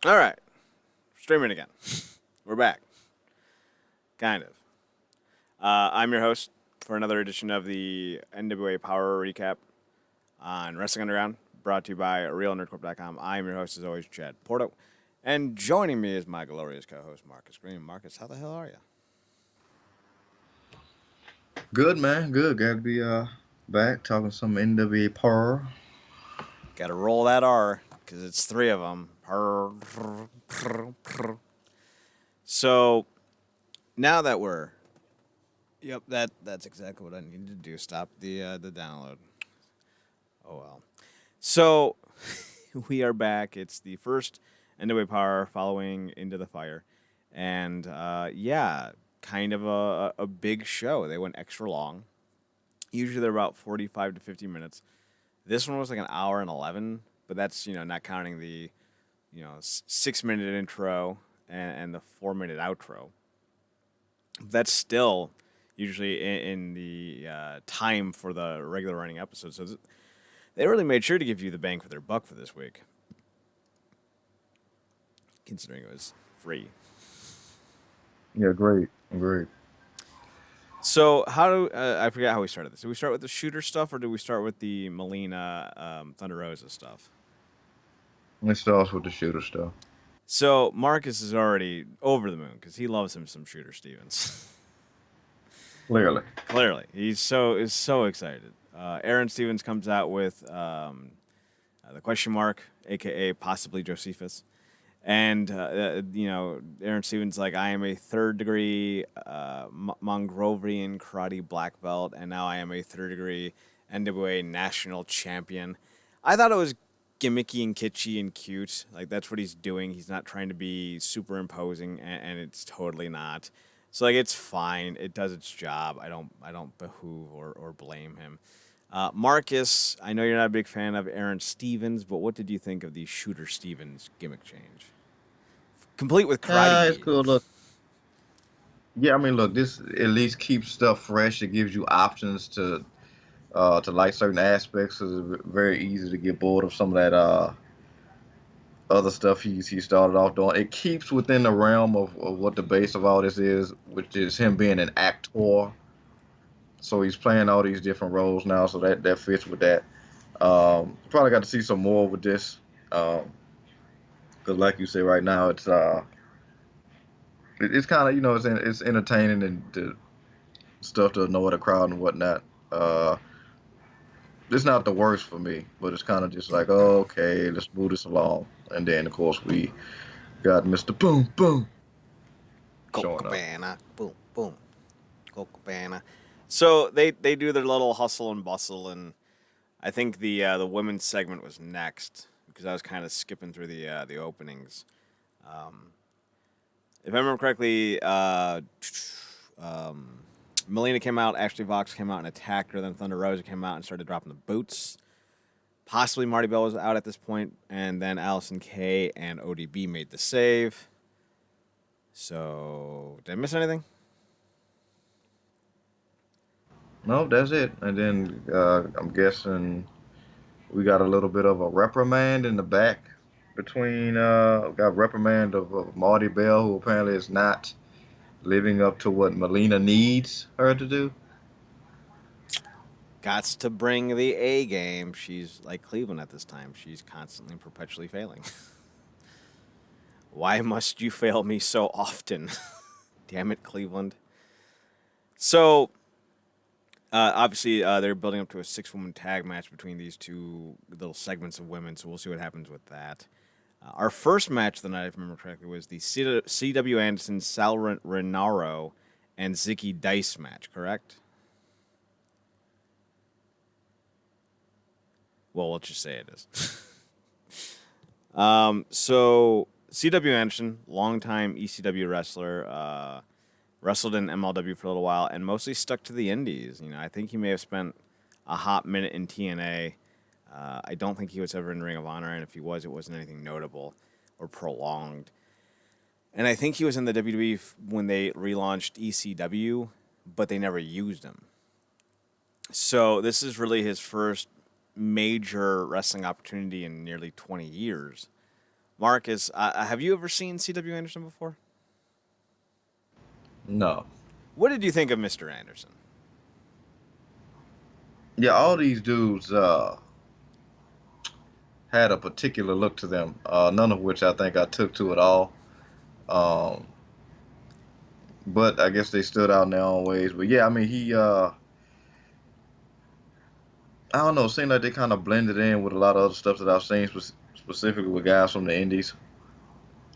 All right. Streaming again. We're back. Kind of. I'm your host for another edition of the NWA Powerrr recap on Wrestling Underground, brought to you by RealNerdCorp.com. I'm your host, as always, Chad Porto. And joining me is my glorious co-host, Marcus Green. Marcus, how the hell are you? Good man, good. Got to be back talking some NWA Powerrr. Got to roll that R, because it's three of them. Purr, purr, purr, purr. So, now that we're... Yep, that's exactly what I needed to do. Stop the download. Oh, well. So, we are back. It's the first NWA Powerrr following Into the Fire. And, yeah, kind of a big show. They went extra long. Usually they're about 45 to 50 minutes. This one was like an hour and 11, but that's, not counting the, 6-minute intro and the 4-minute outro. That's still usually in the time for the regular running episode. So they really made sure to give you the bang for their buck for this week, considering it was free. Yeah, great, great. So how do I forget how we started this? Did we start with the shooter stuff, or did we start with the Melina Thunder Rosa stuff? Let's start with the shooter stuff. So Marcus is already over the moon because he loves him some Shooter Stevens. Clearly. Clearly, he's so excited. Aaron Stevens comes out with the question mark, aka possibly Josephus, and Aaron Stevens like, I am a third degree Mongrovian karate black belt, and now I am a third degree NWA national champion. I thought it was gimmicky and kitschy and cute. Like, that's what he's doing. He's not trying to be super imposing, and it's totally not. So like, it's fine. It does its job. I don't behoove or blame him. Marcus, I know you're not a big fan of Aaron Stevens, but what did you think of the Shooter Stevens gimmick change? Complete with karate It's gi. cool. Look, yeah, I mean, look, this at least keeps stuff fresh. It gives you options to like certain aspects. So it's very easy to get bored of some of that other stuff he started off doing. It keeps within the realm of what the base of all this is, which is him being an actor. So he's playing all these different roles now, so that fits with that. Probably got to see some more with this, because like you say, right now it's kind of it's entertaining and stuff to annoy the crowd and whatnot. Uh, it's not the worst for me, but it's kind of just like, oh, okay, let's move this along. And then of course we got Mr. Boom Boom showing up. Copacabana, boom, boom, Copacabana. So they do their little hustle and bustle, and I think the women's segment was next because I was kind of skipping through the openings. Um, if I remember correctly, Melina came out, Ashley Vox came out and attacked her. Then Thunder Rosa came out and started dropping the boots. Possibly Marty Bell was out at this point, and then Allison Kay and ODB made the save. So, did I miss anything? No, that's it. And then I'm guessing we got a little bit of a reprimand in the back between got reprimand of Marty Bell, who apparently is not living up to what Melina needs her to do. Gots to bring the A game. She's like Cleveland at this time. She's constantly and perpetually failing. Why must you fail me so often? Damn it, Cleveland. So, obviously, they're building up to a 6-woman tag match between these two little segments of women, so we'll see what happens with that. Our first match of the night, if I remember correctly, was the C.W. Anderson, Sal Renaro, and Zicky Dice match, correct? Well, let's just say it is. So, C.W. Anderson, longtime ECW wrestler, wrestled in MLW for a little while, and mostly stuck to the indies. I think he may have spent a hot minute in TNA. I don't think he was ever in Ring of Honor, and if he was, it wasn't anything notable or prolonged. And I think he was in the WWE when they relaunched ECW, but they never used him. So this is really his first major wrestling opportunity in nearly 20 years. Marcus, have you ever seen C.W. Anderson before? No. What did you think of Mr. Anderson? Yeah, all these dudes had a particular look to them. None of which I think I took to at all. Um, but I guess they stood out in their own ways. But yeah, I mean, I don't know, it seemed like they kind of blended in with a lot of other stuff that I've seen, specifically with guys from the Indies.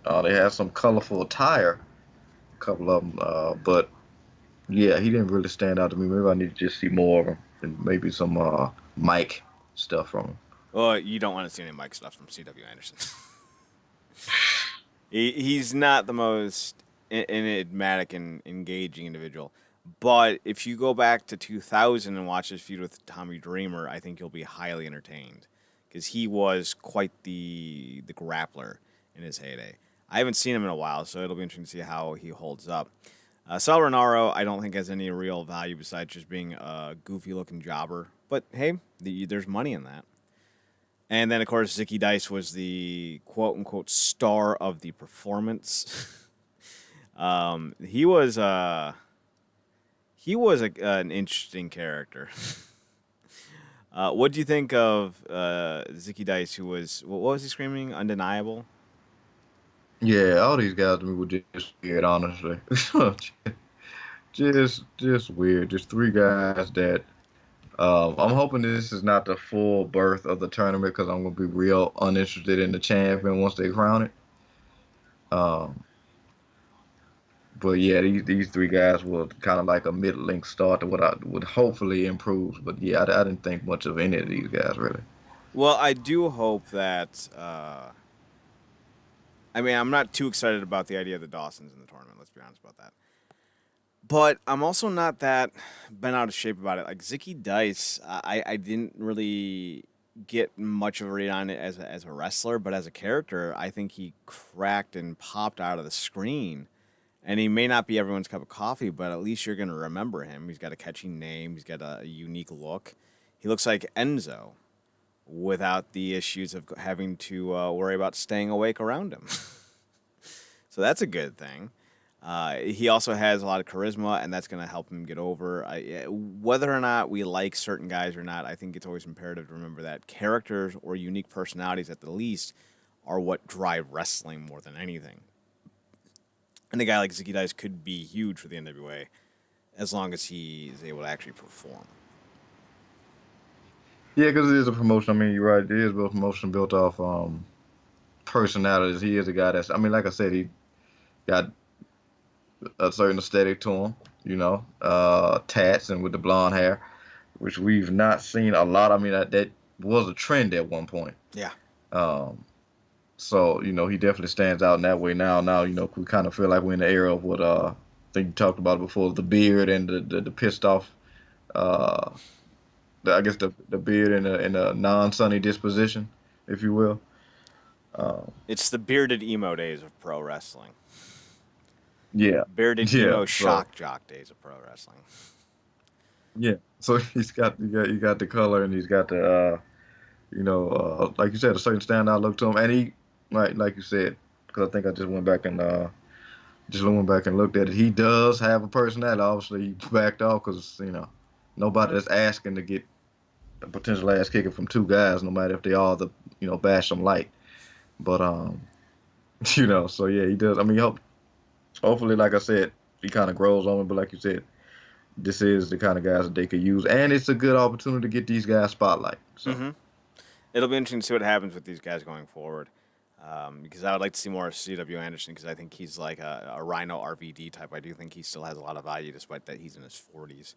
They had some colorful attire, a couple of them. But yeah, he didn't really stand out to me. Maybe I need to just see more of him and maybe some Mike stuff from him. Well, you don't want to see any Mike stuff from C.W. Anderson. He's not the most enigmatic and engaging individual. But if you go back to 2000 and watch his feud with Tommy Dreamer, I think you'll be highly entertained because he was quite the grappler in his heyday. I haven't seen him in a while, so it'll be interesting to see how he holds up. Sal Rinauro, I don't think has any real value besides just being a goofy-looking jobber. But hey, there's money in that. And then, of course, Zicky Dice was the quote-unquote star of the performance. He was an interesting character. What do you think of Zicky Dice, who was, what was he screaming? Undeniable? Yeah, all these guys to me were just weird, honestly. just weird. Just three guys that I'm hoping this is not the full birth of the tournament because I'm gonna be real uninterested in the champion once they crown it. Um, but yeah, these three guys were kind of like a mid-link start to what I would hopefully improve. But yeah, I didn't think much of any of these guys really. Well, I do hope that. I mean, I'm not too excited about the idea of the Dawsons in the tournament. Let's be honest about that. But I'm also not that bent out of shape about it. Like Zicky Dice, I didn't really get much of a read on it as a wrestler, but as a character, I think he cracked and popped out of the screen. And he may not be everyone's cup of coffee, but at least you're going to remember him. He's got a catchy name. He's got a unique look. He looks like Enzo without the issues of having to worry about staying awake around him. So that's a good thing. He also has a lot of charisma, and that's going to help him get over. Whether or not we like certain guys or not, I think it's always imperative to remember that characters or unique personalities, at the least, are what drive wrestling more than anything. And a guy like Zicky Dice could be huge for the NWA as long as he is able to actually perform. Yeah, because it is a promotion. I mean, you're right. It is a promotion built off personalities. He is a guy that's. I mean, like I said, he got a certain aesthetic to him. You know, tats and with the blonde hair, which we've not seen a lot. I mean, that was a trend at one point. Yeah. Um, so you know, he definitely stands out in that way now. Now, you know, we kind of feel like we're in the era of what I think you talked about before, the beard and the pissed off. Uh, I guess the beard in a non-sunny disposition, if you will. Um, It's the bearded emo days of pro wrestling. yeah, Bearded yeah. emo So shock jock days of pro wrestling. yeah, so you got the color and he's got the like you said, a certain standout look to him, and he like you said, because I think I just went back and looked at it. He does have a personality. Obviously, he backed off because nobody that's asking to get a potential ass kicking from two guys, no matter if they are the bash them light. But so yeah, he does. I mean, hopefully, like I said, he kind of grows on it. But like you said, this is the kind of guys that they could use, and it's a good opportunity to get these guys spotlight. So. Mm-hmm. It'll be interesting to see what happens with these guys going forward. Because I would like to see more of C.W. Anderson because I think he's like a Rhino RVD type. I do think he still has a lot of value despite that he's in his 40s.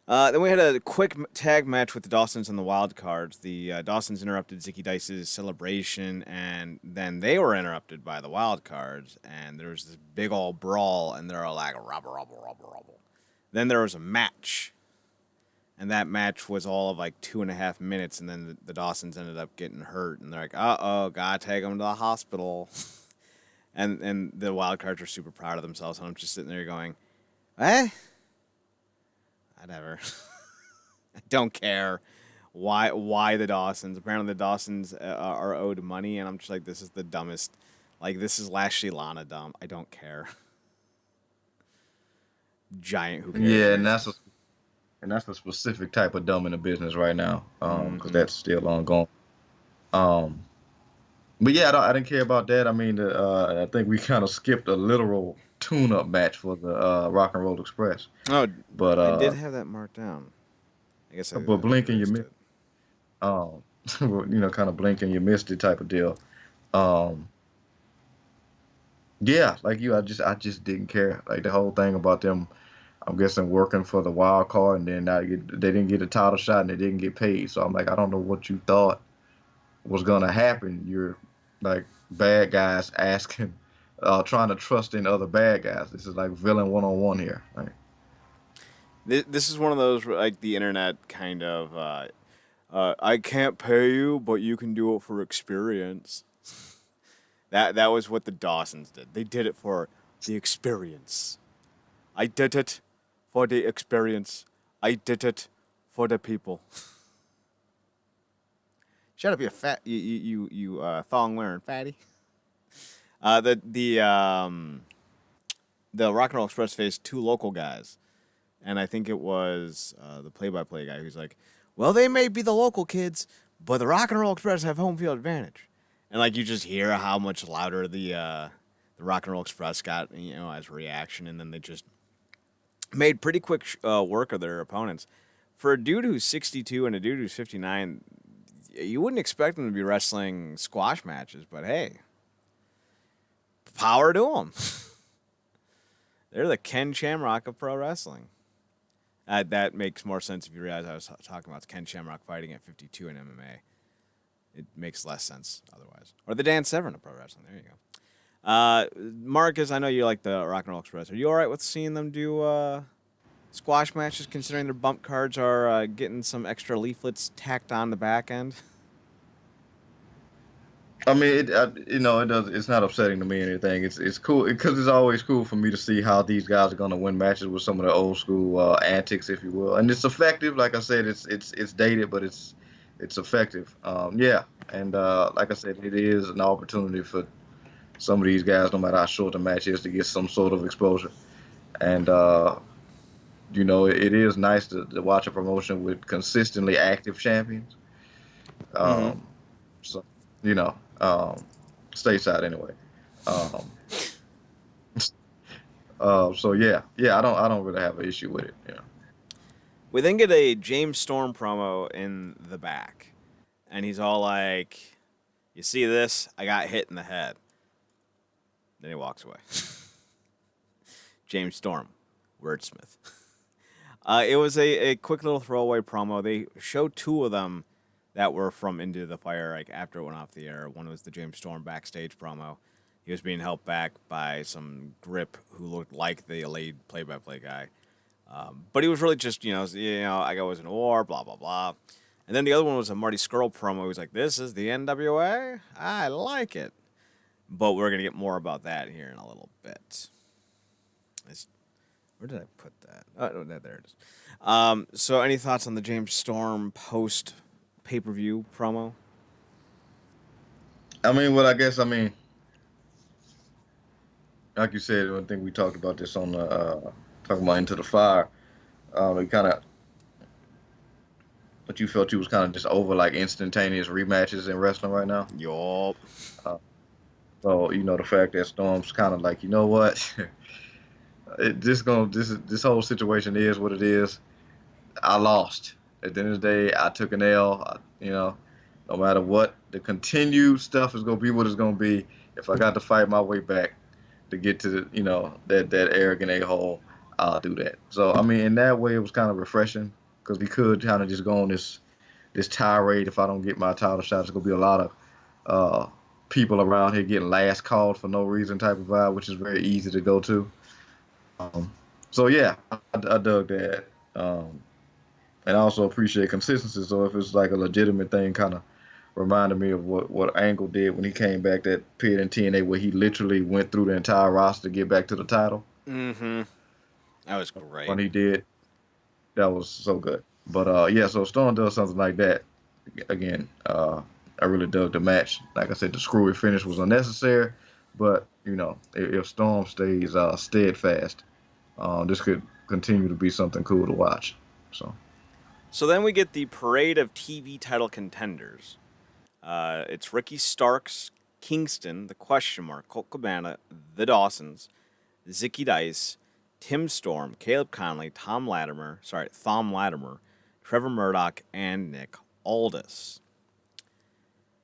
Then we had a quick tag match with the Dawsons and the Wild Cards. The Dawsons interrupted Zicky Dice's celebration, and then they were interrupted by the Wild Cards, and there was this big old brawl, and they're all like, rubble, rubble, rubble, rubble. Then there was a match, and that match was all of like 2.5 minutes, and then the Dawsons ended up getting hurt, and they're like, uh-oh, gotta take them to the hospital. and the Wild Cards are super proud of themselves, and I'm just sitting there going, eh? Whatever. I don't care. Why the Dawsons? Apparently the Dawsons are owed money, and I'm just like, this is the dumbest. Like, this is Lashley Lana dumb. I don't care. Giant who cares. Yeah, and that's a specific type of dumb in the business right now, because Mm-hmm. that's still ongoing. Um, but yeah, I didn't care about that. I mean, I think we kind of skipped a literal tune-up match for the Rock and Roll Express, Oh, but I did have that marked down. I guess I blinking you erased missed, it. um, kind of blinking you missed it type of deal. Um, yeah, like you, I just didn't care. Like the whole thing about them, I'm guessing working for the wild card, and then they didn't get a title shot and they didn't get paid. So I'm like, I don't know what you thought was gonna happen. You're like bad guys asking, trying to trust in other bad guys. This is like villain one on one here. Like, This is one of those like the internet kind of. I can't pay you, but you can do it for experience. That was what the Dawsons did. They did it for the experience. I did it for the experience. I did it for the people. Shut up, you fat you thong wearing fatty. The Rock and Roll Express faced two local guys, and I think it was the play-by-play guy who's like, "Well, they may be the local kids, but the Rock and Roll Express have home field advantage." And like you just hear how much louder the Rock and Roll Express got, as a reaction, and then they just made pretty quick work of their opponents. For a dude who's 62 and a dude who's 59, you wouldn't expect them to be wrestling squash matches, but hey, power to them. They're the Ken Shamrock of pro wrestling. That makes more sense if you realize I was talking about Ken Shamrock fighting at 52 in MMA. It makes less sense otherwise. Or the Dan Severn of pro wrestling. There you go. Marcus, I know you like the Rock and Roll Express. Are you all right with seeing them do squash matches, considering their bump cards are getting some extra leaflets tacked on the back end? I mean, it does. It's not upsetting to me or anything. It's cool because it's always cool for me to see how these guys are gonna win matches with some of the old school antics, if you will, and it's effective. Like I said, it's dated, but it's effective. Yeah, and like I said, it is an opportunity for some of these guys, no matter how short the match is, to get some sort of exposure. And it is nice to watch a promotion with consistently active champions. Mm-hmm. Um, so you know, stateside anyway. Um, so yeah, I don't really have an issue with it. We then get a James Storm promo in the back, and he's all like, "You see this? I got hit in the head." Then he walks away. James Storm, wordsmith. It was a quick little throwaway promo. They showed two of them that were from Into the Fire, like after it went off the air. One was the James Storm backstage promo. He was being helped back by some grip who looked like the Elite play-by-play guy. But he was really just, I was in a war, blah, blah, blah. And then the other one was a Marty Scurll promo. He was like, "This is the NWA? I like it." But we're going to get more about that here in a little bit. Where did I put that? Oh, no, there it is. So any thoughts on the James Storm post pay-per-view promo? I mean, well, I mean, like you said, I think we talked about this on the talking about Into the Fire. It kind of, but you felt you was kind of just over like instantaneous rematches in wrestling right now. Yup. Uh, so the fact that Storm's kind of like, you know what, this whole situation is what it is. I lost. At the end of the day, I took an L. No matter what, the continued stuff is gonna be what it's gonna be. If I got to fight my way back to get to that arrogant a-hole, I'll do that. So I mean, in that way, it was kind of refreshing because we could kind of just go on this tirade. If I don't get my title shot, it's gonna be a lot of people around here getting last called for no reason type of vibe, which is very easy to go to. Um, so yeah, I dug that. And I also appreciate consistency. So if it's like a legitimate thing, kind of reminded me of what Angle did when he came back that period in TNA where he literally went through the entire roster to get back to the title. Mm-hmm. That was great. When he did, that was so good. But yeah, so Storm does something like that. Again, I really dug the match. Like I said, the screwy finish was unnecessary, but if Storm stays steadfast, this could continue to be something cool to watch. So So then we get the parade of TV title contenders. It's Ricky Starks, Kingston, the Question Mark, Colt Cabana, the Dawsons, Zicky Dice, Tim Storm, Caleb Conley, Thom Latimer, Trevor Murdoch, and Nick Aldis.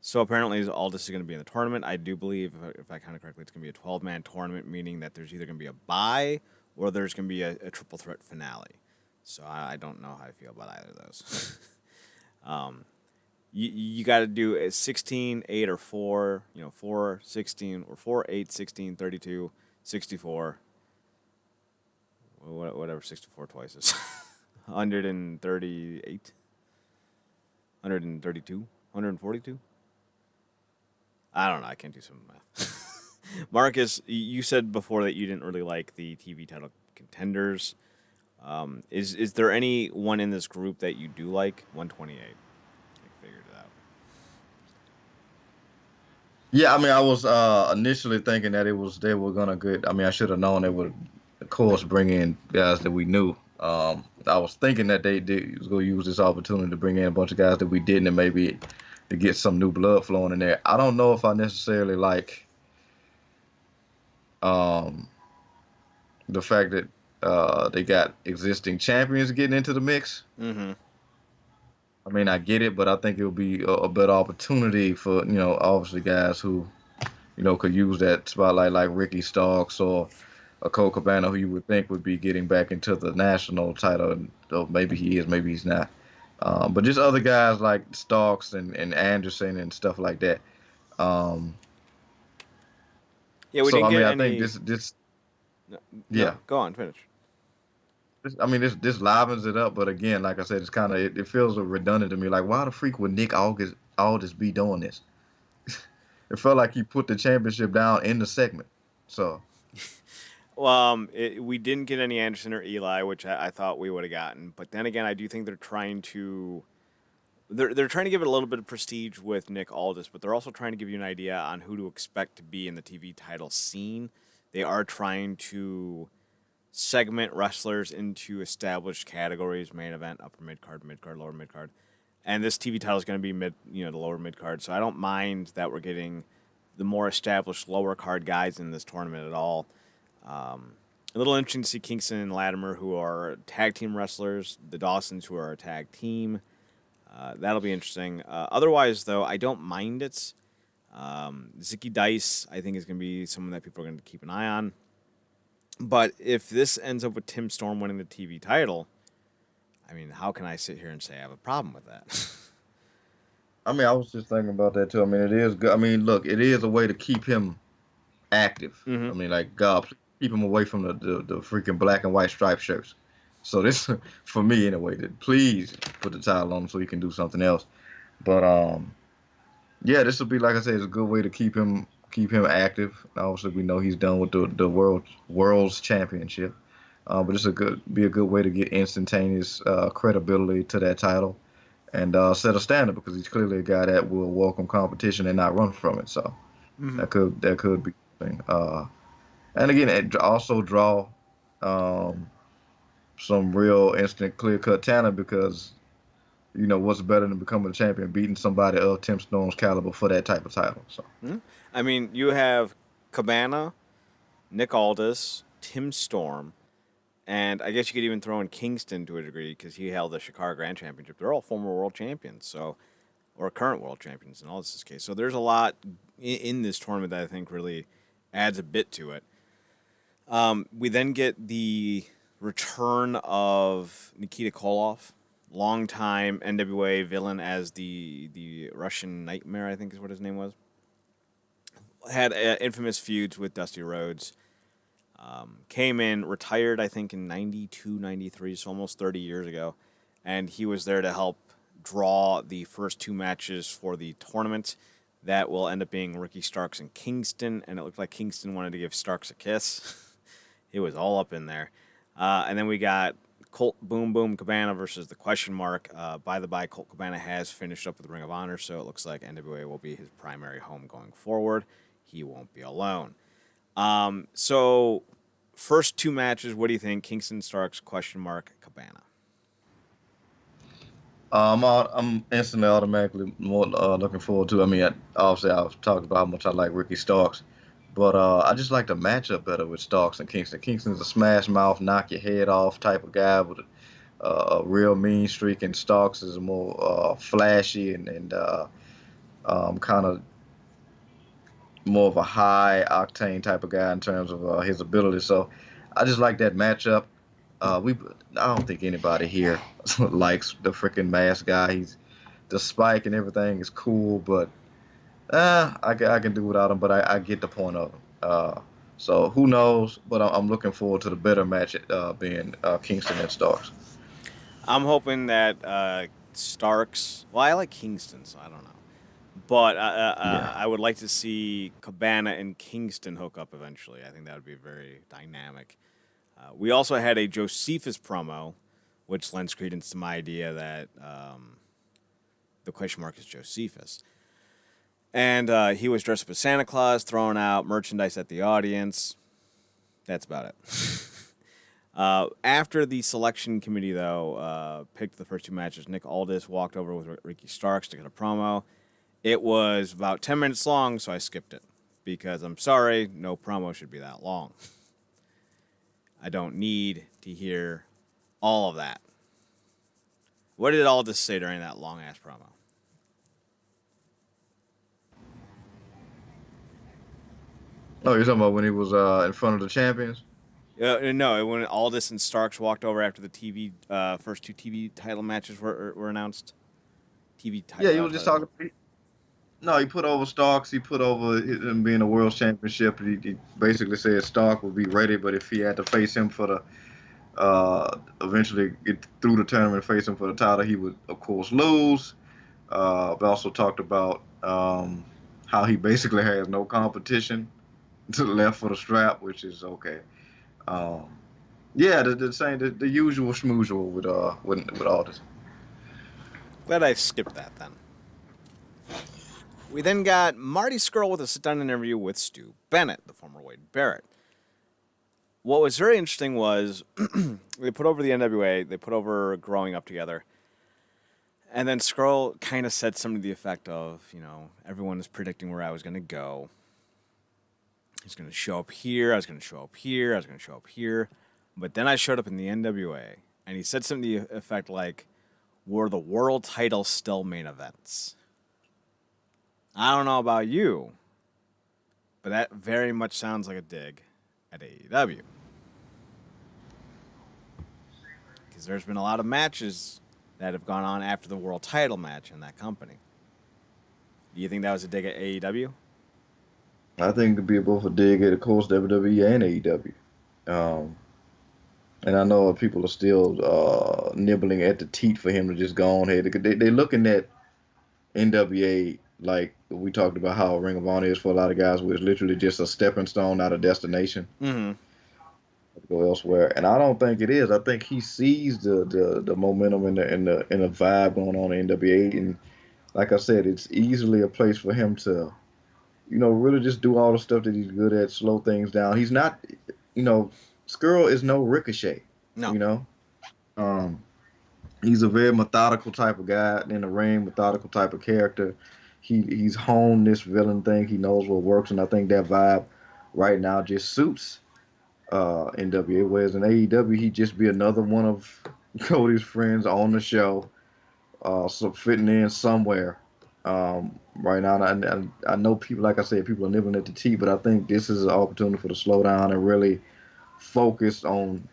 So apparently Aldis is going to be in the tournament. I do believe, if I count it correctly, it's going to be a 12-man tournament, meaning that there's either going to be a bye or there's going to be a triple threat finale. So I don't know how I feel about either of those. You got to do a 16, 8, or 4, 4, 16, or 4, 8, 16, 32, 64, whatever 64 twice is. 138, 132, 142. I don't know. I can't do some math. Marcus, you said before that you didn't really like the TV title contenders. Is there any one in this group that you do like? 128. I figured it out. yeah, I mean, I was initially thinking that they were gonna get. I mean, I should have known they would, of course, bring in guys that we knew. I was thinking that they was gonna use this opportunity to bring in a bunch of guys that we didn't, and maybe to get some new blood flowing in there. I don't know if I necessarily like um, the fact that they got existing champions getting into the mix. Mm-hmm. I mean, I get it, but I think it'll be a better opportunity for obviously guys who could use that spotlight, like Ricky Starks or a Cole Cabana, who you would think would be getting back into the national title. Or maybe he is, maybe he's not. But just other guys like Starks and Anderson and stuff like that. Um, Yeah, we so didn't I mean, get I think any. this No, yeah. no, go on, finish. I mean, this livens it up, but again, like I said, it's kind of it feels redundant to me. Like, why the freak would Nick Aldis be doing this? It felt like he put the championship down in the segment. So Well, we didn't get any Anderson or Eli, which I thought we would have gotten. But then again, I do think they're trying to they're trying to give it a little bit of prestige with Nick Aldis, but they're also trying to give you an idea on who to expect to be in the TV title scene. They are trying to segment wrestlers into established categories: main event, upper mid card, lower mid card. And this TV title is going to be the lower mid card. So I don't mind that we're getting the more established lower card guys in this tournament at all. A little interesting to see Kingston and Latimer, who are tag team wrestlers, the Dawsons, who are a tag team. That'll be interesting. Otherwise, though, I don't mind it. Zicky Dice, I think, is going to be someone that people are going to keep an eye on. But if this ends up with Tim Storm winning the TV title, I mean, how can I sit here and say I have a problem with that? I mean, I was just thinking about that too. I mean, it is good. I mean, look, it is a way to keep him active. Mm-hmm. I mean, like God, please keep him away from the freaking black and white striped shirts. So this, for me anyway, please put the title on him so he can do something else. But yeah, this will be like I said, it's a good way to keep him active. Obviously, we know he's done with the world's championship. But it's be a good way to get instantaneous credibility to that title and set a standard because he's clearly a guy that will welcome competition and not run from it. So Mm-hmm. that could be something. And again, it also draw um, some real instant clear cut talent because what's better than becoming a champion, beating somebody of Tim Storm's caliber for that type of title. So Mm-hmm. I mean, you have Cabana, Nick Aldis, Tim Storm, and I guess you could even throw in Kingston to a degree because he held the Chicago Grand Championship. They're all former world champions, or current world champions in Aldis' case. So there's a lot in this tournament that I think really adds a bit to it. We then get the return of Nikita Koloff, longtime NWA villain as the Russian Nightmare, I think is what his name was. Had infamous feuds with Dusty Rhodes. Came in, retired, I think, in 92, 93, so almost 30 years ago. And he was there to help draw the first two matches for the tournament. That will end up being Ricky Starks and Kingston. And it looked like Kingston wanted to give Starks a kiss. He was all up in there. And then we got Colt Boom Boom Cabana versus the Question Mark. By the by, Colt Cabana has finished up with Ring of Honor, so it looks like NWA will be his primary home going forward. He won't be alone. So, first two matches, what do you think? Kingston Starks, Question Mark, Cabana. I'm instantly automatically more looking forward to. I mean, obviously I've talked about how much I like Ricky Starks, but I just like the matchup better with Starks and Kingston. Kingston's a smash mouth, knock your head off type of guy with a real mean streak, and Starks is more flashy and kind of more of a high octane type of guy in terms of his ability. So I just like that matchup. I don't think anybody here likes the freaking mask guy. He's the spike and everything is cool, but I can do without him. But I get the point of him. So who knows? But I'm looking forward to the better match being Kingston and Starks. I'm hoping that Starks. Well, I like Kingston, so I don't know. But Yeah. I would like to see Cabana and Kingston hook up eventually. I think that would be very dynamic. We also had a Josephus promo, which lends credence to my idea that the Question Mark is Josephus. And he was dressed up as Santa Claus, throwing out merchandise at the audience. That's about it. After the selection committee, though, picked the first two matches, Nick Aldis walked over with Ricky Starks to get a promo. It was about 10 minutes long, so I skipped it. Because I'm sorry, no promo should be that long. I don't need to hear all of that. What did Aldis say during that long-ass promo? Oh, you're talking about when he was in front of the champions? No, when Aldis and Starks walked over after the first two TV title matches were announced. Yeah, you were just title. talking. No, he put over Starks. He put over him being a world championship. He basically said Stark would be ready, but if he had to face him for the eventually get through the tournament, face him for the title, he would of course lose. We also talked about how he basically has no competition to the left for the strap, which is okay. Um, yeah, the same, the usual schmoozle with all this. Glad I skipped that then. We then got Marty Scurll with a sit-down interview with Stu Bennett, the former Wade Barrett. What was very interesting was they put over the NWA, they put over growing up together, and then Scurll kind of said something to the effect of, everyone is predicting where I was going to go. He's going to show up here, I was going to show up here, I was going to show up here. But then I showed up in the NWA, and he said something to the effect like, were the world titles still main events? I don't know about you, but that very much sounds like a dig at AEW. Because there's been a lot of matches that have gone on after the world title match in that company. Do you think that was a dig at AEW? I think it could be both a dig at, of course, WWE and AEW. And I know people are still nibbling at the teat for him to just go on ahead. They're looking at NWA like we talked about how Ring of Honor is for a lot of guys, where it's literally just a stepping stone, not a destination Mm-hmm. to go elsewhere. And I don't think it is. I think he sees the momentum and the vibe going on in NWA, and like I said, it's easily a place for him to, really just do all the stuff that he's good at, slow things down. He's not, Skrull is no Ricochet, No. you know. Um, he's a very methodical type of guy in the ring, methodical type of character. He's honed this villain thing. He knows what works, and I think that vibe right now just suits NWA. Whereas in AEW, he'd just be another one of Cody's friends on the show, so fitting in somewhere. Right now, and I know people, like I said, people are nibbling at the teeth, but I think this is an opportunity for the slow down and really focus on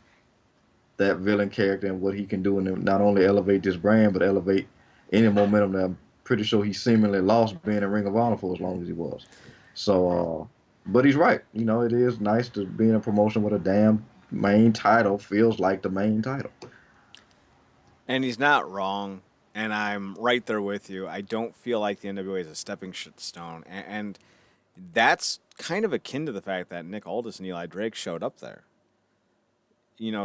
that villain character and what he can do, and not only elevate this brand, but elevate any momentum that I'm pretty sure he seemingly lost being in Ring of Honor for as long as he was. So, but he's right. It is nice to be in a promotion with a damn main title. Feels like the main title. And he's not wrong, and I'm right there with you. I don't feel like the NWA is a stepping stone, and that's kind of akin to the fact that Nick Aldis and Eli Drake showed up there.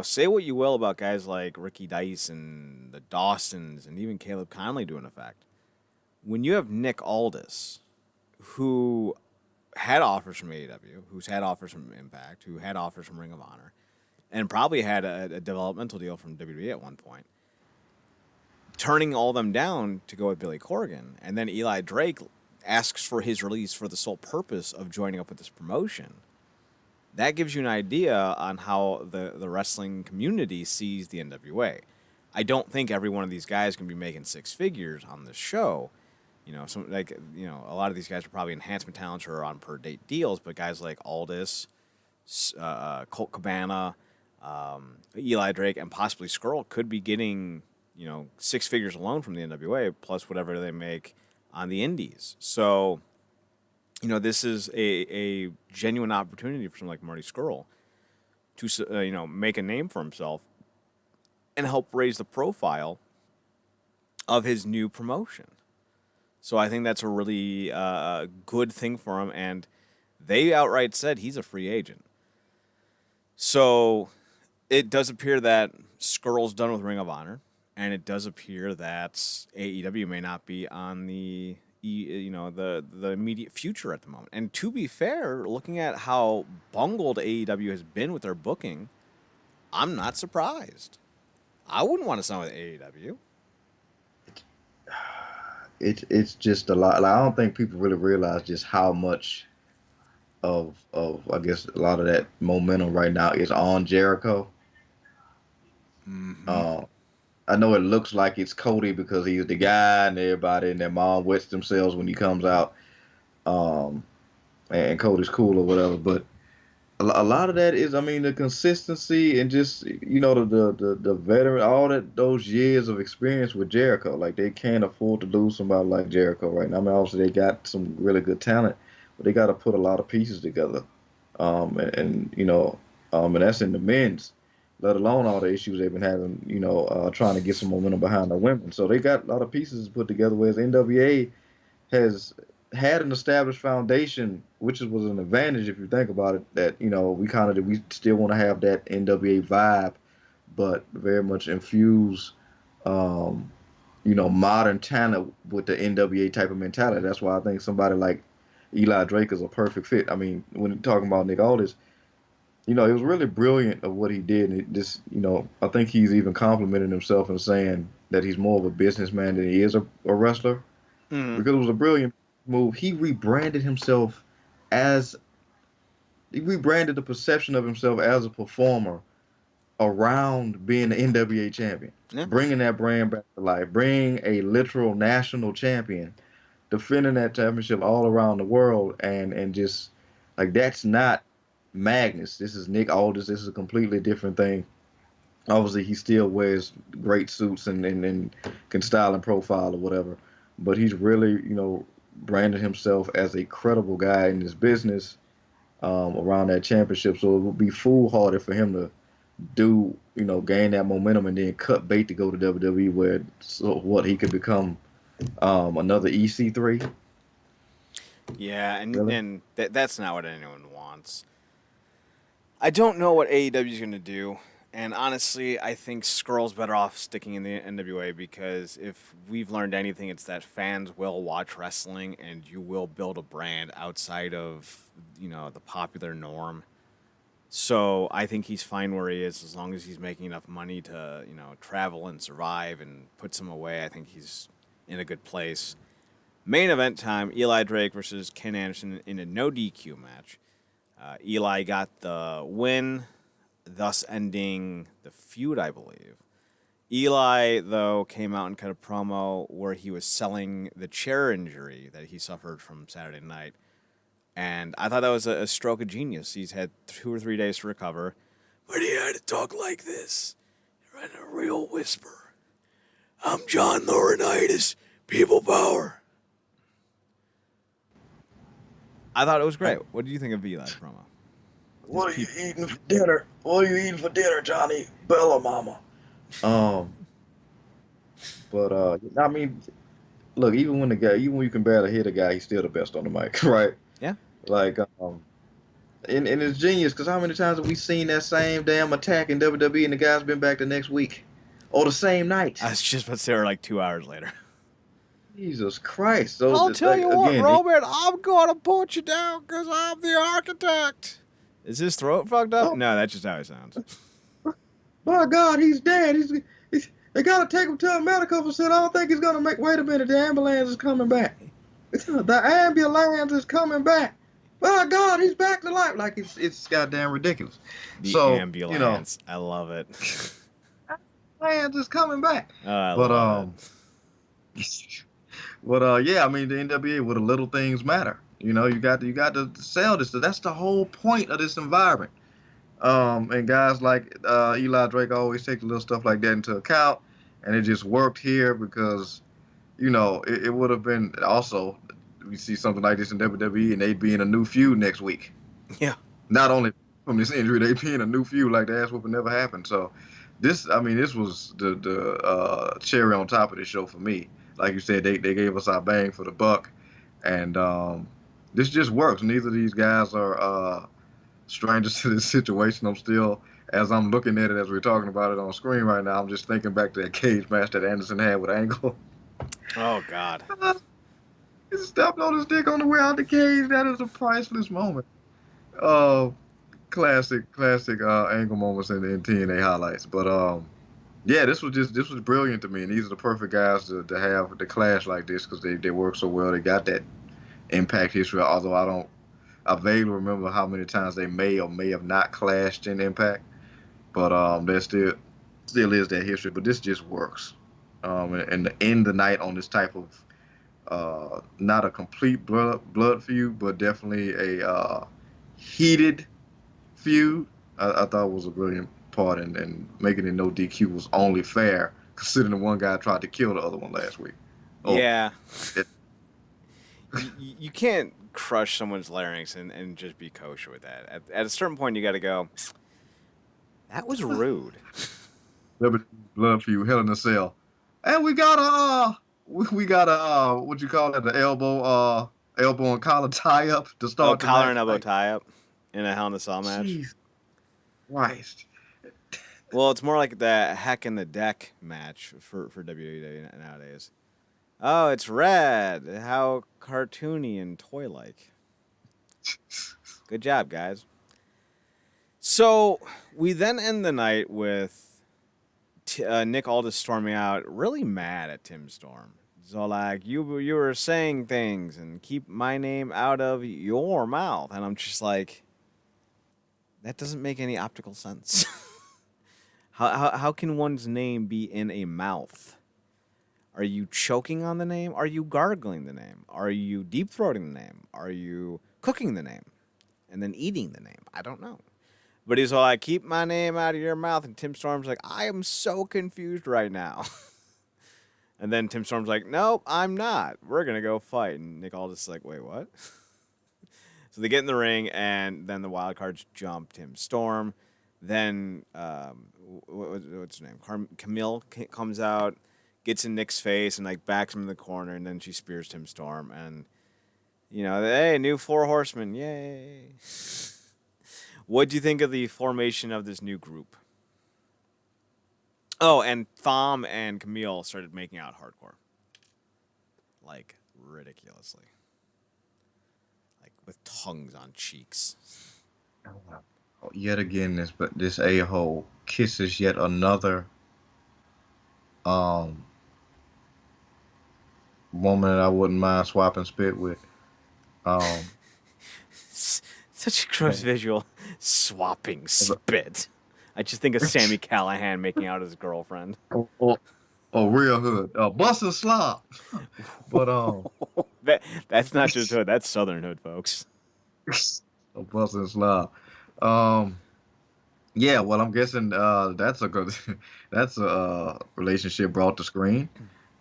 say what you will about guys like Ricky Dice and the Dawsons and even Caleb Conley doing effect. When you have Nick Aldis, who had offers from AEW, who's had offers from Impact, who had offers from Ring of Honor, and probably had a developmental deal from WWE at one point, turning all them down to go with Billy Corgan, and then Eli Drake asks for his release for the sole purpose of joining up with this promotion. That gives you an idea on how the wrestling community sees the NWA. I don't think every one of these guys can be making six figures on this show. A lot of these guys are probably enhancement talents or on per date deals, but guys like Aldis, Colt Cabana, Eli Drake, and possibly Skrull could be getting, six figures alone from the NWA plus whatever they make on the indies. So, this is a genuine opportunity for someone like Marty Skrull to, make a name for himself and help raise the profile of his new promotion. So I think that's a really good thing for him, and they outright said he's a free agent. So it does appear that Skrull's done with Ring of Honor, and it does appear that AEW may not be on the immediate future at the moment. And to be fair, looking at how bungled AEW has been with their booking, I'm not surprised. I wouldn't want to sign with AEW. It's just a lot. Like, I don't think people really realize just how much of I guess a lot of that momentum right now is on Jericho. Mm-hmm. I know it looks like it's Cody because he's the guy and everybody and their mom wets themselves when he comes out. Um, and Cody's cool or whatever, but a lot of that is, I mean, the consistency and just the veteran, all that those years of experience with Jericho. Like, they can't afford to lose somebody like Jericho right now. I mean, obviously they got some really good talent, but they got to put a lot of pieces together. And that's in the men's, let alone all the issues they've been having. Trying to get some momentum behind the women. So they got a lot of pieces to put together. Whereas NWA has had an established foundation, which was an advantage if you think about it. That we still want to have that NWA vibe, but very much infuse, modern talent with the NWA type of mentality. That's why I think somebody like Eli Drake is a perfect fit. I mean, when you're talking about Nick Aldis, it was really brilliant of what he did. And I think he's even complimented himself in saying that he's more of a businessman than he is a wrestler, Mm-hmm. because it was a brilliant move. As he rebranded the perception of himself as a performer around being the NWA champion, Yeah. bringing that brand back to life, bringing a literal national champion, defending that championship all around the world, and just like, that's not Magnus. This is Nick Aldis. This is a completely different thing. Obviously, he still wears great suits and can style and profile or whatever, but he's really, branded himself as a credible guy in this business, around that championship. So it would be foolhardy for him to gain that momentum and then cut bait to go to WWE, where he could become another EC3. Yeah, and Really? and that's not what anyone wants. I don't know what AEW is going to do. And honestly, I think Skrull's better off sticking in the NWA, because if we've learned anything, it's that fans will watch wrestling and you will build a brand outside of, the popular norm. So I think he's fine where he is as long as he's making enough money to, travel and survive and put some away. I think he's in a good place. Main event time, Eli Drake versus Ken Anderson in a no DQ match. Eli got the win, thus ending the feud, I believe. Eli, though, came out and cut a promo where he was selling the chair injury that he suffered from Saturday night. And I thought that was a stroke of genius. He's had 2 or 3 days to recover. But he had to talk like this, in a real whisper. I'm John Laurinaitis, People Power. I thought it was great. What do you think of Eli's promo? What are you eating for dinner? What are you eating for dinner, Johnny? Bella Mama. But I mean, look, even when you can barely hear the guy, he's still the best on the mic, right? Yeah. Like, And it's genius because how many times have we seen that same damn attack in WWE and the guy's been back the next week or the same night? I was just about to say, like 2 hours later. Jesus Christ! So I'll tell like, you what, again, Roman, I'm gonna put you down because I'm the architect. Is his throat fucked up? oh No, that's just how he sounds. my God, he's dead. They gotta take him to a medical facility. I don't think he's gonna make. Wait a minute, the ambulance is coming back. The ambulance is coming back. My God, he's back to life. Like it's goddamn ridiculous. The So ambulance. I love it. ambulance is coming back. Oh, I But love it. yeah, I mean the NWA where the little things matter. You got to sell this. That's the whole point of this environment. And guys like Eli Drake always take the little stuff like that into account, and it just worked here because it would have been also we see something like this in WWE and they'd be in a new feud next week. Yeah. Not only from this injury, they'd be in a new feud like the ass whooping never happened. So this was the cherry on top of the show for me. Like you said, they gave us our bang for the buck, and this just works. Neither of these guys are strangers to this situation. As I'm looking at it as we're talking about it on screen right now, I'm just thinking back to that cage match that Anderson had with Angle. Oh God. He stepped on his dick on the way out the cage. That is a priceless moment. Uh, classic Angle moments in TNA highlights. But yeah, this was brilliant to me, and these are the perfect guys to have the clash like this because they work so well. They got that Impact history, although I vaguely remember how many times they may or may have not clashed in Impact, but there still is that history. But this just works, and to end the night on this type of not a complete blood feud, but definitely a heated feud. I thought was a brilliant part, and making it no DQ was only fair considering the one guy tried to kill the other one last week. Yeah. You can't crush someone's larynx and just be kosher with that. At a certain point, you got to go, that was rude. Blood feud, Hell in a Cell. And we got a what you call it, the elbow and collar tie up to start the collar match. and elbow tie up in a Hell in a Cell match. Jeez Christ. Well, it's more like the heck in the deck match for WWE nowadays. Oh, it's red. How cartoony and toy-like. Good job, guys. So we then end the night with Nick Aldis storming out, really mad at Tim Storm. So like, you were saying things and keep my name out of your mouth. And I'm just like, that doesn't make any optical sense. How can one's name be in a mouth? Are you choking on the name? Are you gargling the name? Are you deep-throating the name? Are you cooking the name and then eating the name? I don't know. But he's all like, keep my name out of your mouth. And Tim Storm's like, I am so confused right now. And then Tim Storm's like, nope, I'm not. We're going to go fight. And Nick Aldis is like, wait, what? So they get in the ring, and then the wild cards jump Tim Storm. Then, what's her name? Camille comes out, gets in Nick's face, and like backs him in the corner, and then she spears Tim Storm. And, hey, new 4 horsemen. Yay. What do you think of the formation of this new group? Oh, and Thom and Camille started making out hardcore. Like, ridiculously. Like, with tongues on cheeks. Yet again, this a-hole kisses yet another woman that I wouldn't mind swapping spit with. Such a gross visual. Swapping spit. I just think of Sami Callihan making out his girlfriend. Real hood. Bustin' slop. But that's not just hood, that's Southern hood, folks. Bustin' slop. Yeah, well, I'm guessing that's a relationship brought to screen,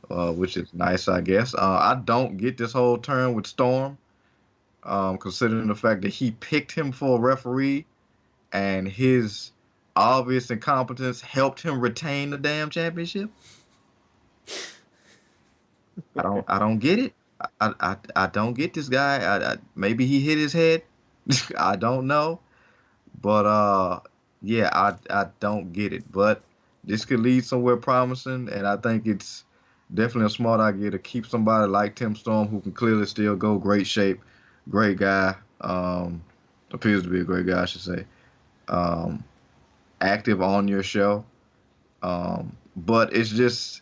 which is nice, I guess. I don't get this whole turn with Storm, considering the fact that he picked him for a referee, and his obvious incompetence helped him retain the damn championship. I don't get it. I don't get this guy. Maybe he hit his head. I don't know, but yeah, I don't get it. But this could lead somewhere promising, and I think it's definitely a smart idea to keep somebody like Tim Storm who can clearly still go, great shape, great guy. Appears to be a great guy, I should say. Um, Active on your show. But it's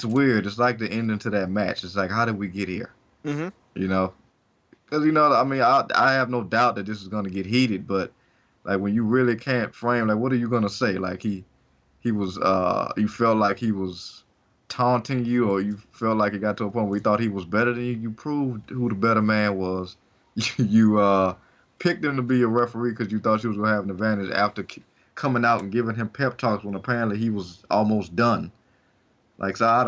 weird. It's like the ending to that match. It's like, how did we get here? Mm-hmm. You know, because I mean, I have no doubt that this is going to get heated, but like when you really can't frame, like, what are you going to say? Like he was, you felt like he was taunting you, or you felt like it got to a point where you thought he was better than you. You proved who the better man was. You picked him to be a referee because you thought you was going to have an advantage after coming out and giving him pep talks when apparently he was almost done. Like, so I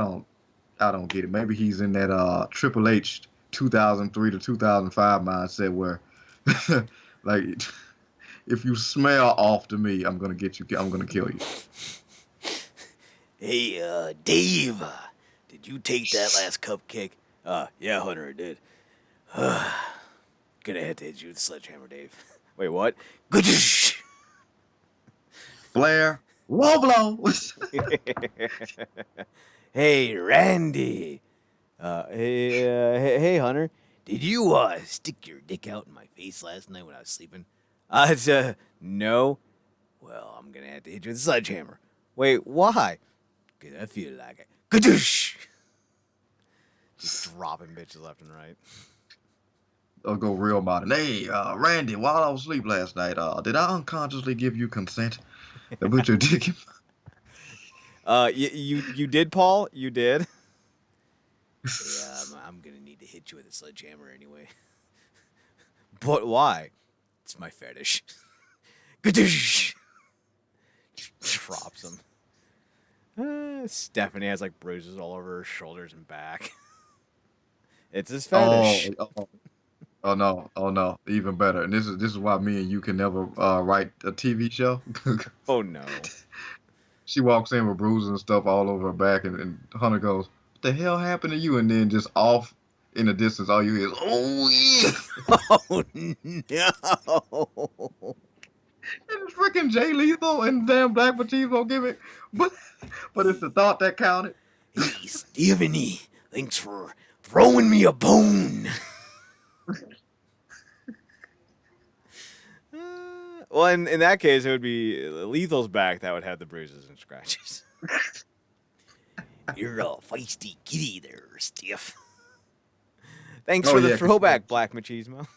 don't get it. Maybe he's in that Triple H 2003 to 2005 mindset where, like, if you smell off to me, I'm gonna get you. I'm gonna kill you. Hey, Dave, did you take that last cupcake? Yeah, Hunter, I did. Gonna have to hit you with a sledgehammer, Dave. Wait, what? Flair, low blow. Hey, Randy. Hey, Hunter. Did you stick your dick out in my face last night when I was sleeping? No. Well, I'm gonna have to hit you with a sledgehammer. Wait, why? 'Cause I feel like it. Kadoosh! Just dropping bitches left and right. I'll go real modern. Hey, Randy, while I was asleep last night, did I unconsciously give you consent to put your dick in? You did, Paul. You did. Yeah, I'm gonna need to hit you with a sledgehammer anyway. But why? It's my fetish. Kadoosh! Drops him. Stephanie has like bruises all over her shoulders and back. It's his fetish. Oh no, oh no, even better. And this is why me and you can never write a TV show. Oh no. She walks in with bruises and stuff all over her back, and Hunter goes, "What the hell happened to you?" And then just off in the distance, all you hear is, "Oh yeah!" Oh no. And it's freaking Jay Lethal and damn Black Batista gimmick, but it's the thought that counted. Hey, Stephanie, thanks for throwing me a bone. Well, in that case, it would be Lethal's back that would have the bruises and scratches. You're a feisty kitty there, Steph. Thanks for the throwback, Black Machismo.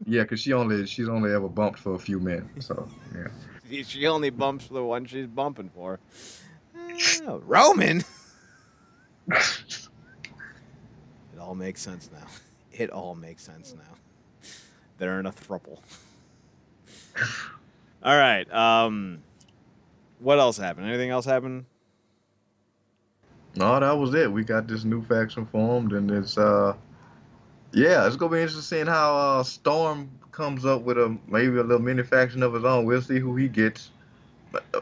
Yeah, because she's only ever bumped for a few men, so yeah. She only bumps for the one she's bumping for. Roman. It all makes sense now. It all makes sense now. They're in a throuple. All right. What else happened? Anything else happen? No, that was it. We got this new faction formed, and it's it's gonna be interesting seeing how Storm comes up with maybe a little mini faction of his own. We'll see who he gets.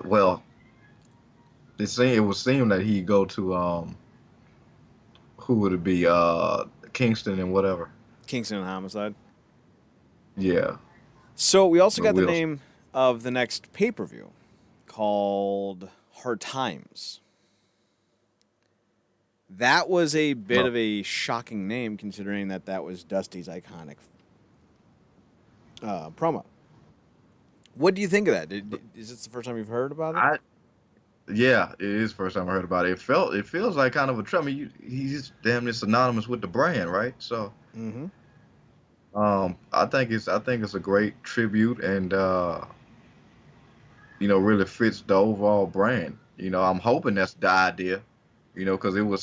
Well, it would seem that he'd go to who would it be? Kingston and whatever. Kingston and Homicide. Yeah. So we also got the name of the next pay-per-view called Hard Times. That was a bit of a shocking name considering that was Dusty's iconic promo. What do you think of that? Is this the first time you've heard about it? Yeah, it is the first time I heard about it. It feels like kind of a trend. I mean, he's damn near synonymous with the brand, right? So, I think it's a great tribute, and really fits the overall brand. I'm hoping that's the idea. Because it would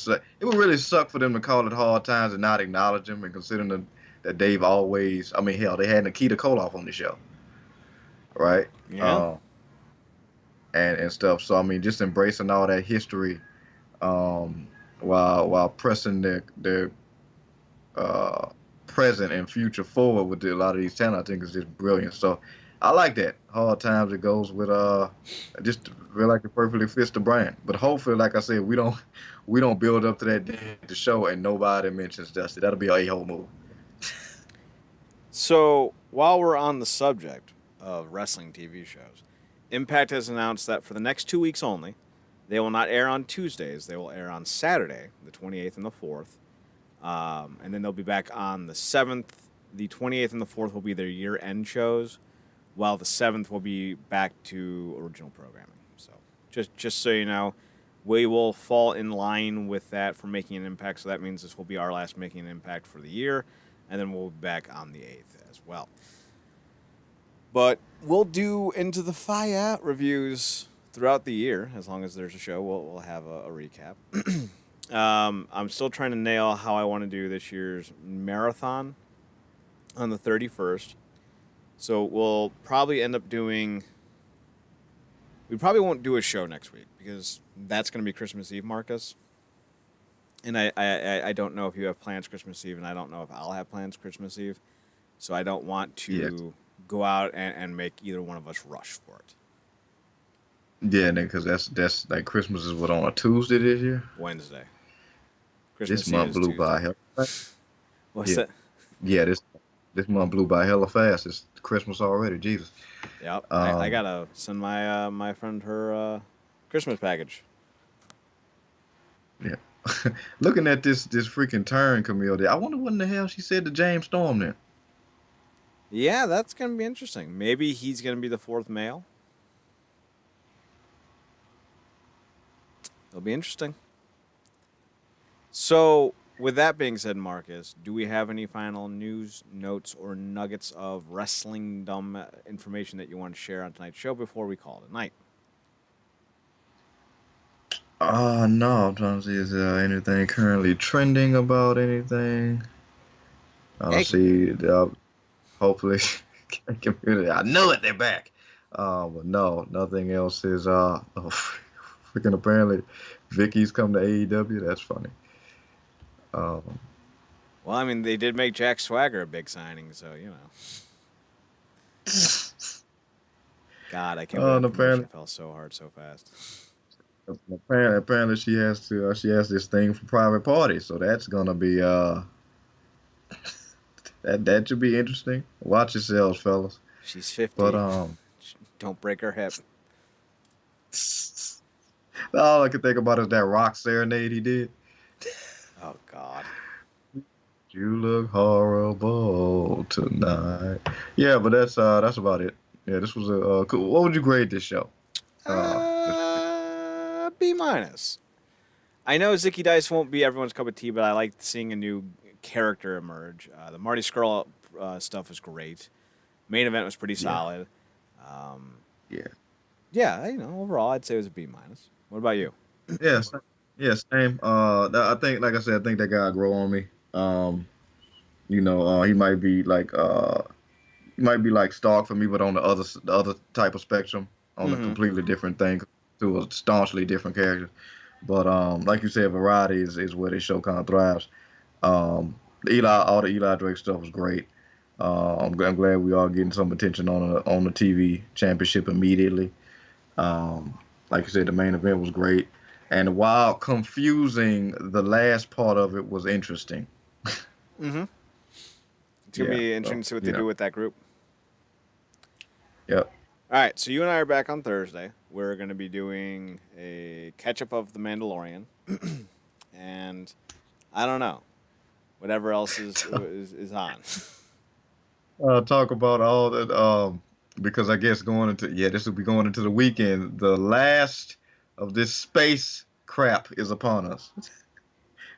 really suck for them to call it Hard Times and not acknowledge him, and considering that they've always, I mean, hell, they had Nikita Koloff on the show, right? Yeah. And stuff. So I mean, just embracing all that history, while pressing their present and future forward with a lot of these talent, I think is just brilliant. So I like that. Hard Times, it goes with just feel like it perfectly fits the brand. But hopefully, like I said, we don't build up to that day at the show and nobody mentions Dusty. That'll be a whole move. So while we're on the subject of wrestling TV shows, Impact has announced that for the next 2 weeks only, they will not air on Tuesdays. They will air on Saturday, the 28th and the 4th. And then they'll be back on the 7th. The 28th and the 4th will be their year-end shows, while the 7th will be back to original programming. So just so you know, we will fall in line with that for Making an Impact. So that means this will be our last Making an Impact for the year, and then we'll be back on the 8th as well. But we'll do Into the Fire reviews throughout the year. As long as there's a show, we'll have a recap. I'm still trying to nail how I want to do this year's marathon on the 31st. So we'll probably end up doing... We probably won't do a show next week because that's going to be Christmas Eve, Marcus. And I don't know if you have plans Christmas Eve, and I don't know if I'll have plans Christmas Eve. So I don't want to go out and make either one of us rush for it. Yeah, because that's like Christmas is what, on a Tuesday this year? Wednesday. Christmas This month blew by hell fast. What's that? Yeah, this month blew by hella fast. It's Christmas already, Jesus. Yep. I gotta send my my friend her Christmas package. Yeah. Looking at this freaking turn Camille did, I wonder what in the hell she said to James Storm then. Yeah, that's gonna be interesting. Maybe he's gonna be the fourth male. It'll be interesting. So, with that being said, Marcus, do we have any final news, notes, or nuggets of wrestling dumb information that you want to share on tonight's show before we call it a night? No, I'm trying to see, is there anything currently trending about anything? I don't see, hopefully, I know it, they're back. But no, nothing else is, freaking apparently, Vicky's come to AEW, that's funny. Well, I mean, they did make Jack Swagger a big signing, so, you know. God, I can't believe the promotion fell so hard so fast. Apparently she has this thing for private parties, so that's gonna be that should be interesting. Watch yourselves, fellas. She's 50. But don't break her hip. All I can think about is that rock serenade he did. Oh God. You look horrible tonight. Yeah, but that's about it. Yeah, this was a cool. What would you grade this show? B-. I know Zicky Dice won't be everyone's cup of tea, but I like seeing a new character emerge. The Marty Scurll stuff was great. Main event was pretty solid. Yeah, you know, overall I'd say it was a B-. What about you? Yes, same. I think, like I said, I think that guy grow on me. You know, he might be like Stark for me, but on the other type of spectrum, on a completely different thing, to a staunchly different character. But like you said, variety is where this show kind of thrives. All the Eli Drake stuff was great. I'm glad we are getting some attention on the TV championship immediately. Like you said, the main event was great, and while confusing, the last part of it was interesting. It's gonna be interesting to see what they do with that group. Yep. All right, so you and I are back on Thursday. We're going to be doing a catch-up of The Mandalorian. And I don't know. Whatever else is on. Talk about all that, because I guess this will be going into the weekend. The last of this space crap is upon us.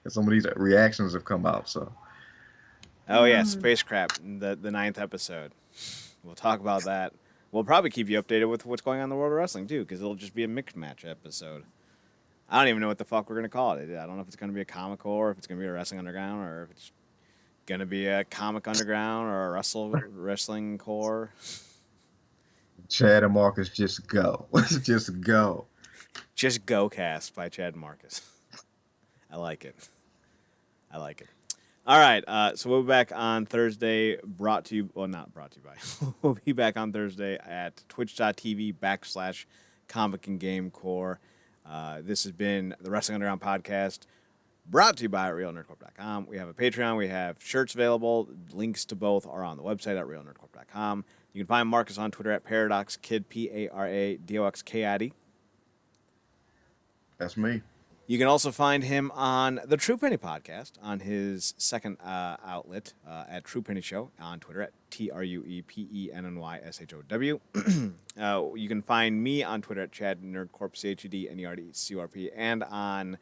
And some of these reactions have come out, so. Oh, yeah, space crap, the 9th episode. We'll talk about that. We'll probably keep you updated with what's going on in the world of wrestling, too, because it'll just be a mixed match episode. I don't even know what the fuck we're going to call it. I don't know if it's going to be a ComicCorp, or if it's going to be a Wrestling Underground, or if it's going to be a Comic Underground, or a Wrestling Core. Chad and Marcus, just go. Just go. Just Go Cast by Chad and Marcus. I like it. All right, so we'll be back on Thursday, not brought to you by. We'll be back on Thursday at twitch.tv/Comic and Game Core. This has been the Wrestling Underground podcast, brought to you by RealNerdCorp.com. We have a Patreon. We have shirts available. Links to both are on the website at RealNerdCorp.com. You can find Marcus on Twitter at ParadoxKid, ParadoxKid. That's me. You can also find him on the True Penny podcast on his second outlet at True Penny Show on Twitter at TruePennyShow. You can find me on Twitter at Chad Nerdcorp, ChedNerdCorp, and on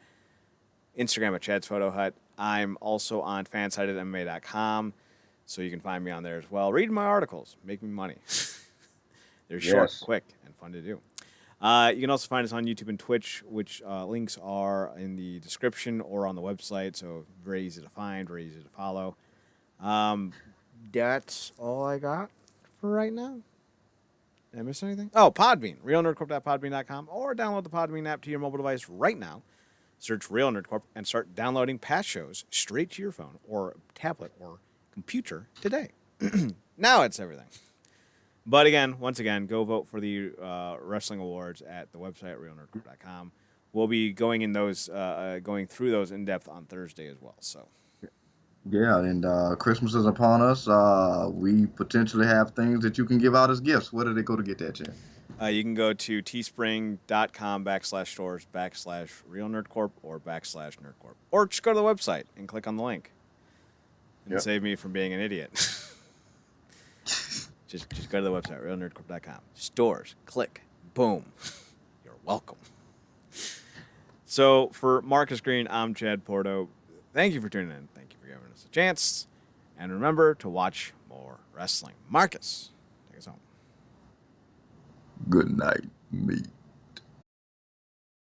Instagram at Chad's Photo Hut. I'm also on fansite@MMA.com, so you can find me on there as well. Read my articles. Make me money. They're short, quick, and fun to do. You can also find us on YouTube and Twitch, which links are in the description or on the website, so very easy to find, very easy to follow. That's all I got for right now. Did I miss anything? Oh, Podbean, realnerdcorp.podbean.com, or download the Podbean app to your mobile device right now. Search Real Nerdcorp and start downloading past shows straight to your phone or tablet or computer today. Now it's everything. But again, once again, go vote for the wrestling awards at the website realnerdcorp.com. We'll be going through those in depth on Thursday as well. So, yeah, and Christmas is upon us. We potentially have things that you can give out as gifts. Where do they go to get that, Chad? You can go to teespring.com/stores/realnerdcorp or /nerdcorp, or just go to the website and click on the link and save me from being an idiot. Just go to the website, realnerdcorp.com. Stores, click, boom. You're welcome. So for Marcus Green, I'm Chad Porto. Thank you for tuning in. Thank you for giving us a chance. And remember to watch more wrestling. Marcus, take us home. Good night, me.